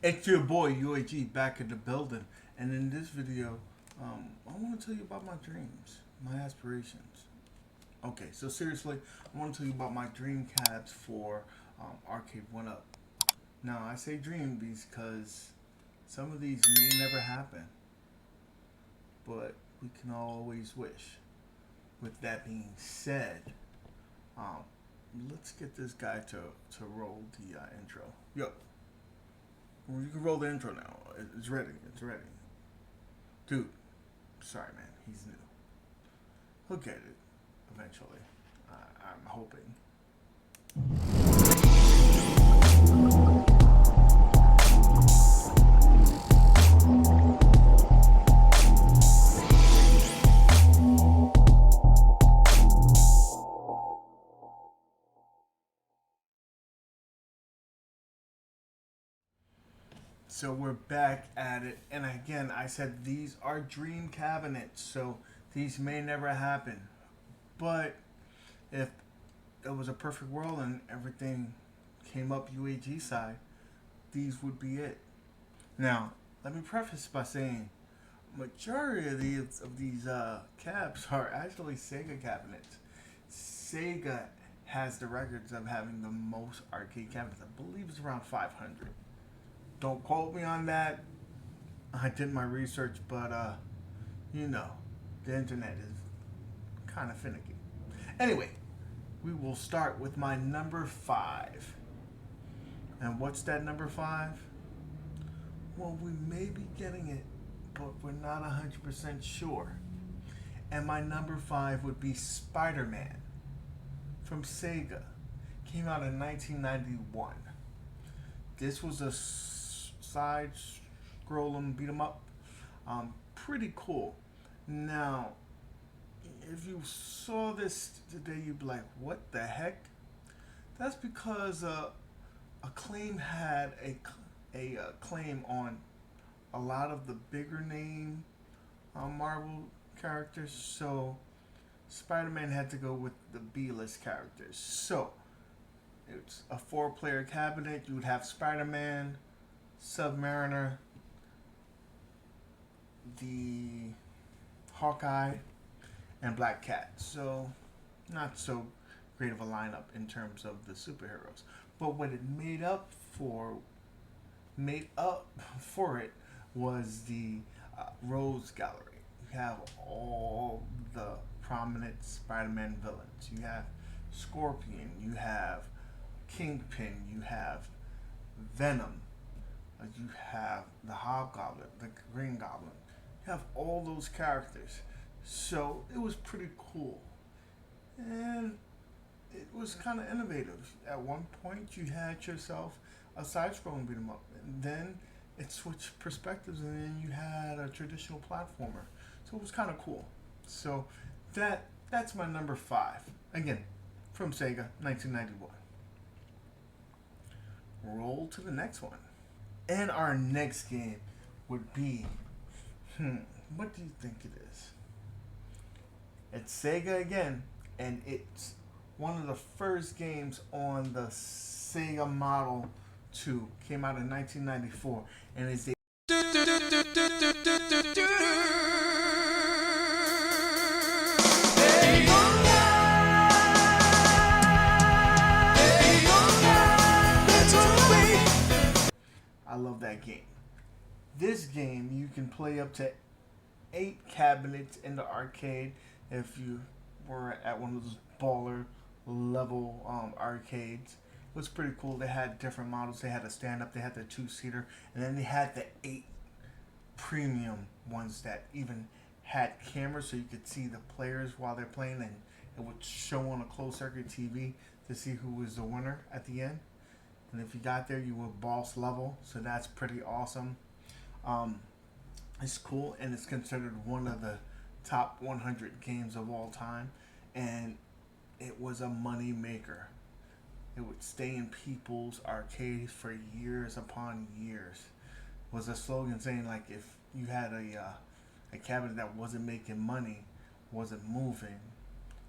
It's your boy UAG back in the building, and in this video, I want to tell you about my dreams, my aspirations. Okay, so seriously, I want to tell you about my dream cabs for Arcade1up. Now, I say dream because some of these may never happen, but we can always wish. With that being said, um, let's get this guy to roll the intro. Yo, you can roll the intro now. It's ready. It's ready. Dude, sorry, man. He's new. He'll get it eventually. I'm hoping. So we're back at it, and again, I said these are dream cabinets, so these may never happen. But if it was a perfect world and everything came up UAG side, these would be it. Now, let me preface by saying majority of these cabs are actually Sega cabinets. Sega has the records of having the most arcade cabinets. I believe it's around 500. Don't quote me on that. I did my research, but you know, the internet is kind of finicky. Anyway, we will start with my number 5. And what's that number 5? Well, we may be getting it, but we're not 100% sure. And my number 5 would be Spider-Man from Sega. Came out in 1991. This was a side scrolling beat 'em up. Pretty cool. Now, if you saw this today, you'd be like, "What the heck?" That's because Acclaim had a claim on a lot of the bigger name Marvel characters, so Spider-Man had to go with the B-list characters. So it's a 4-player cabinet. You would have Spider-Man, Submariner, the Hawkeye, and Black Cat. So not so great of a lineup in terms of the superheroes. But what it made up for it was the Rose Gallery. You have all the prominent Spider-Man villains. You have Scorpion. You have Kingpin. You have Venom. You have the Hobgoblin, the Green Goblin. You have all those characters. So it was pretty cool. And it was kind of innovative. At one point, you had yourself a side-scrolling beat 'em up, and then it switched perspectives, and then you had a traditional platformer. So it was kind of cool. So that's my number 5. Again, from Sega, 1991. Roll to the next one. And our next game would be, what do you think it is? It's Sega again, and it's one of the first games on the Sega Model 2. Came out in 1994, and it's a I love that game. This game you can play up to 8 cabinets in the arcade if you were at one of those baller level arcades. It was pretty cool. They had different models. They had a stand up, they had the 2-seater, and then they had the 8 premium ones that even had cameras so you could see the players while they're playing, and it would show on a closed circuit TV to see who was the winner at the end. And if you got there, you were boss level, so that's pretty awesome. Um, it's cool, and it's considered one of the top 100 games of all time, and it was a money maker. It would stay in people's arcades for years upon years. It was a slogan saying, like, if you had a cabinet that wasn't making money, wasn't moving,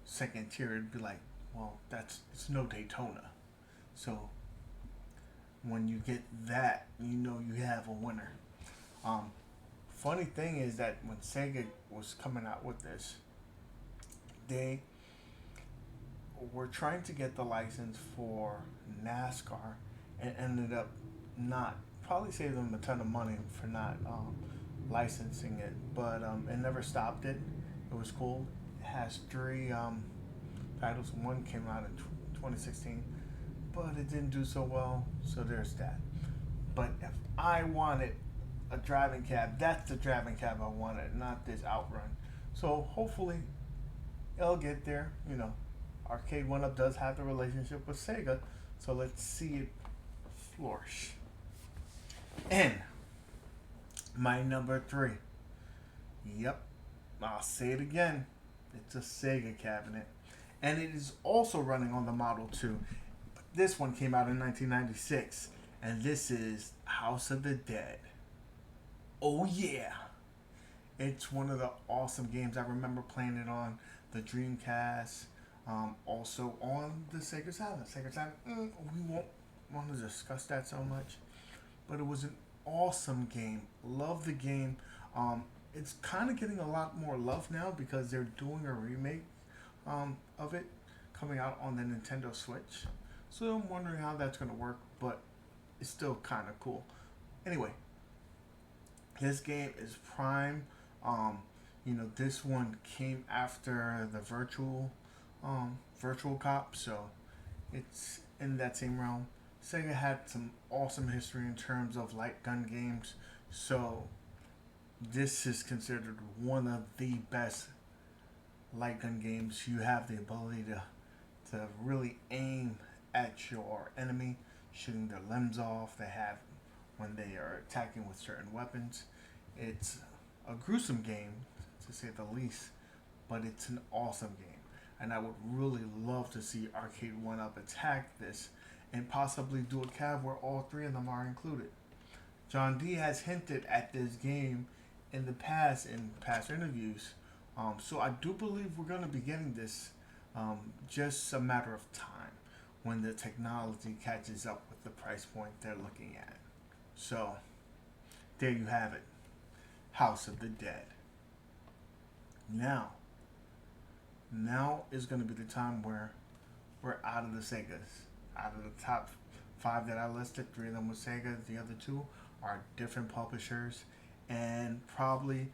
second tier, it'd be like, well, it's no Daytona. So When you get that, you know you have a winner. Um, Funny thing is that when Sega was coming out with this, they were trying to get the license for NASCAR and ended up not. Probably saved them a ton of money for not licensing it, but it never stopped it. It was cool. It has three titles. One came out in 2016, but it didn't do so well, so there's that. But if I wanted a driving cab, that's the driving cab I wanted, not this outrun. So hopefully it'll get there. Arcade1up does have the relationship with Sega, so let's see it flourish. And my number three. Yep, I'll say it again. It's a Sega cabinet. And it is also running on the Model 2. But this one came out in 1996. And this is House of the Dead. Oh, yeah. It's one of the awesome games. I remember playing it on the Dreamcast. Also on the Sega Saturn. Sega Saturn, we won't want to discuss that so much. But it was an awesome game. Love the game. It's kind of getting a lot more love now because they're doing a remake of it coming out on the Nintendo Switch. So I'm wondering how that's going to work, but it's still kind of cool. Anyway, this game is prime. This one came after the Virtual Cop, so it's in that same realm. Sega had some awesome history in terms of light gun games, so this is considered one of the best light gun games. You have the ability to really aim at your enemy, shooting their limbs off. They have when they are attacking with certain weapons. It's a gruesome game, to say the least, but it's an awesome game. And I would really love to see Arcade1up attack this and possibly do a cab where all three of them are included. John D has hinted at this game in the past in past interviews, so I do believe we're going to be getting this. Just a matter of time when the technology catches up with the price point they're looking at. So there you have it, House of the Dead. Now is going to be the time where we're out of the Segas. Out of the top five that I listed, three of them were Sega. The other two are different publishers, and probably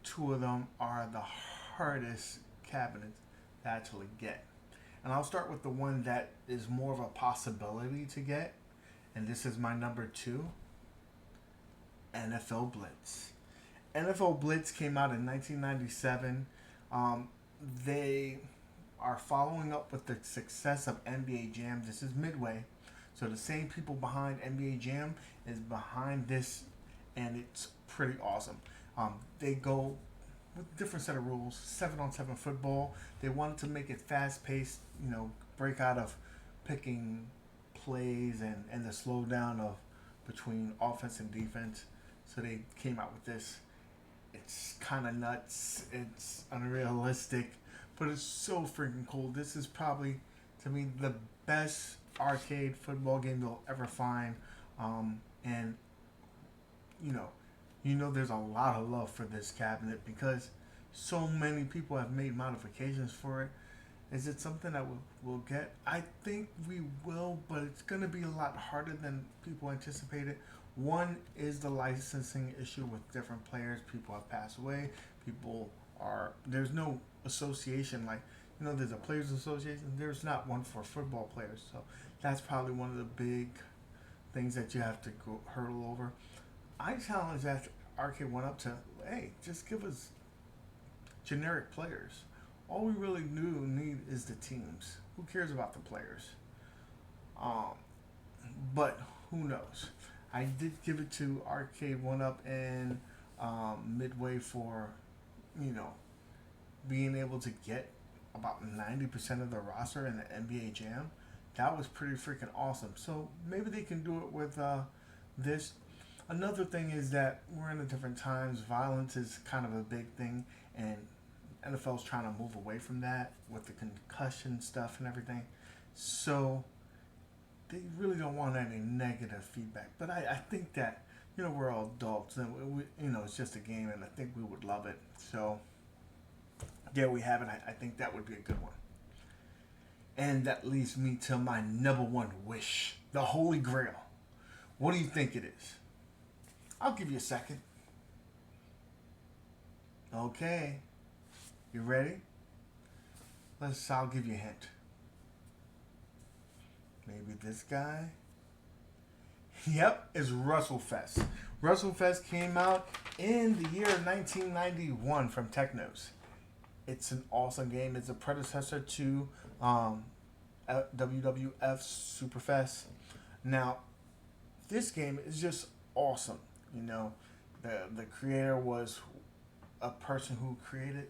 two of them are the hardest cabinets to actually get. And I'll start with the one that is more of a possibility to get, and this is my number two, NFL Blitz. NFL Blitz came out in 1997. They are following up with the success of NBA Jam. This is Midway. So the same people behind NBA Jam is behind this, and it's pretty awesome. They go with a different set of rules, 7-on-7 football. They wanted to make it fast-paced, break out of picking plays and the slowdown of between offense and defense. So they came out with this. It's kind of nuts. It's unrealistic, but it's so freaking cool. This is probably, to me, the best arcade football game you'll ever find. And there's a lot of love for this cabinet because so many people have made modifications for it. Is it something that we'll get? I think we will, but it's going to be a lot harder than people anticipated. One is the licensing issue with different players. People have passed away. There's no association like, there's a players association. There's not one for football players. So that's probably one of the big things that you have to go hurdle over. I challenge that Arcade1up to, hey, just give us generic players. All we really need is the teams. Who cares about the players? But who knows? I did give it to Arcade1up and Midway for, being able to get about 90% of the roster in the NBA Jam. That was pretty freaking awesome. So maybe they can do it with this. Another thing is that we're in a different times. Violence is kind of a big thing, and NFL's trying to move away from that with the concussion stuff and everything. So they really don't want any negative feedback. But I think that, we're all adults and it's just a game, and I think we would love it. So there we have it. I think that would be a good one. And that leads me to my number one wish, the Holy Grail. What do you think it is? I'll give you a second. Okay. You ready? I'll give you a hint. Maybe this guy? Yep, it's WrestleFest. WrestleFest came out in the year 1991 from Technos. It's an awesome game. It's a predecessor to WWF Superfest. Now, this game is just awesome. The creator was a person who created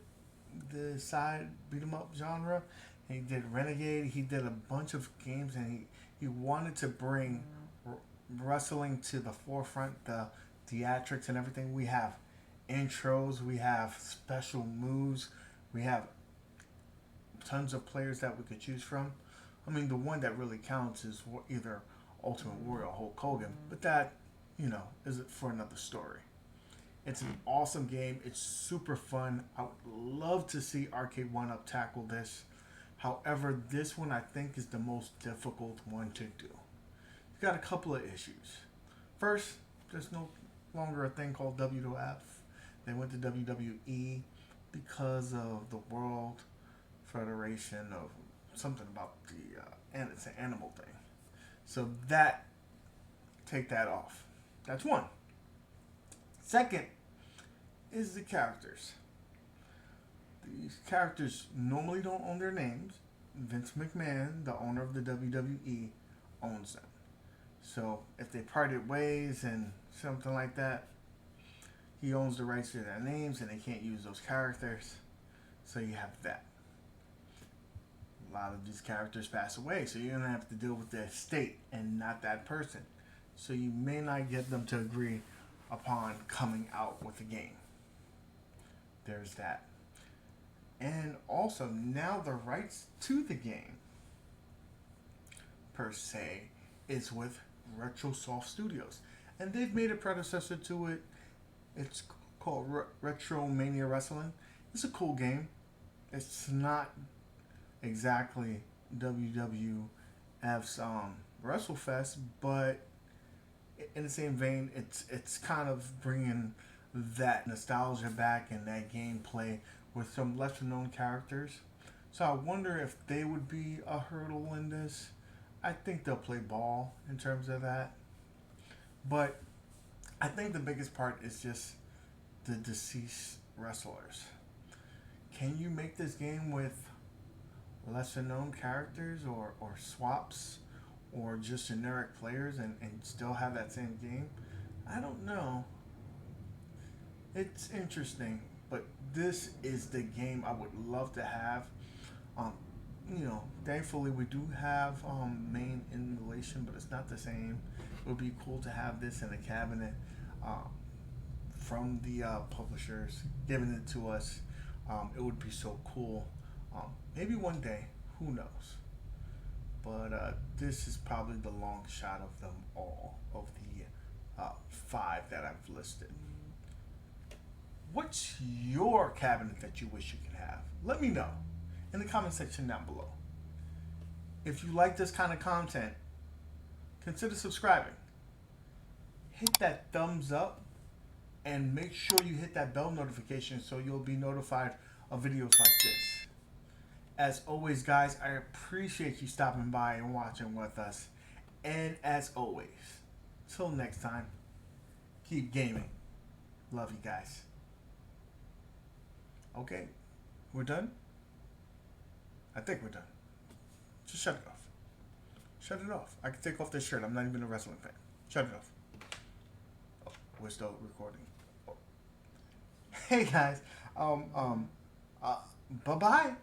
the side beat 'em up genre. He did Renegade. He did a bunch of games, and he wanted to bring wrestling to the forefront, the theatrics and everything. We have intros, we have special moves, we have tons of players that we could choose from. I mean, the one that really counts is either Ultimate Warrior or Hulk Hogan, but that, is for another story. It's an awesome game. It's super fun. I would love to see Aracde1up tackle this. However, this one I think is the most difficult one to do. It's got a couple of issues. First, there's no longer a thing called WWF. They went to WWE because of the World Federation of something about and it's an animal thing. So take that off. That's one. Second is the characters. These characters normally don't own their names. Vince McMahon, the owner of the WWE, owns them. So if they parted ways and something like that, he owns the rights to their names and they can't use those characters. So you have that. A lot of these characters pass away, so you're going to have to deal with the estate and not that person. So you may not get them to agree upon coming out with the game. There's that. And also, now the rights to the game, per se, is with RetroSoft Studios. And they've made a predecessor to it. It's called Retromania Wrestling. It's a cool game. It's not exactly WWF's WrestleFest, but in the same vein, it's kind of bringing that nostalgia back and that gameplay with some lesser known characters. So I wonder if they would be a hurdle in this. I think they'll play ball in terms of that. But I think the biggest part is just the deceased wrestlers. Can you make this game with lesser known characters or swaps or just generic players and still have that same game? I don't know. It's interesting, but this is the game I would love to have. Thankfully we do have main emulation, but it's not the same. It would be cool to have this in a cabinet from the publishers giving it to us. It would be so cool. Maybe one day, who knows? But this is probably the long shot of them all, of the 5 that I've listed. What's your cabinet that you wish you could have? Let me know in the comment section down below. If you like this kind of content, consider subscribing. Hit that thumbs up and make sure you hit that bell notification so you'll be notified of videos like this. As always, guys, I appreciate you stopping by and watching with us. And as always, till next time, keep gaming. Love you guys. Okay, we're done? I think we're done. Just shut it off. Shut it off. I can take off this shirt. I'm not even a wrestling fan. Shut it off. Oh, we're still recording. Oh. Hey guys. Bye-bye.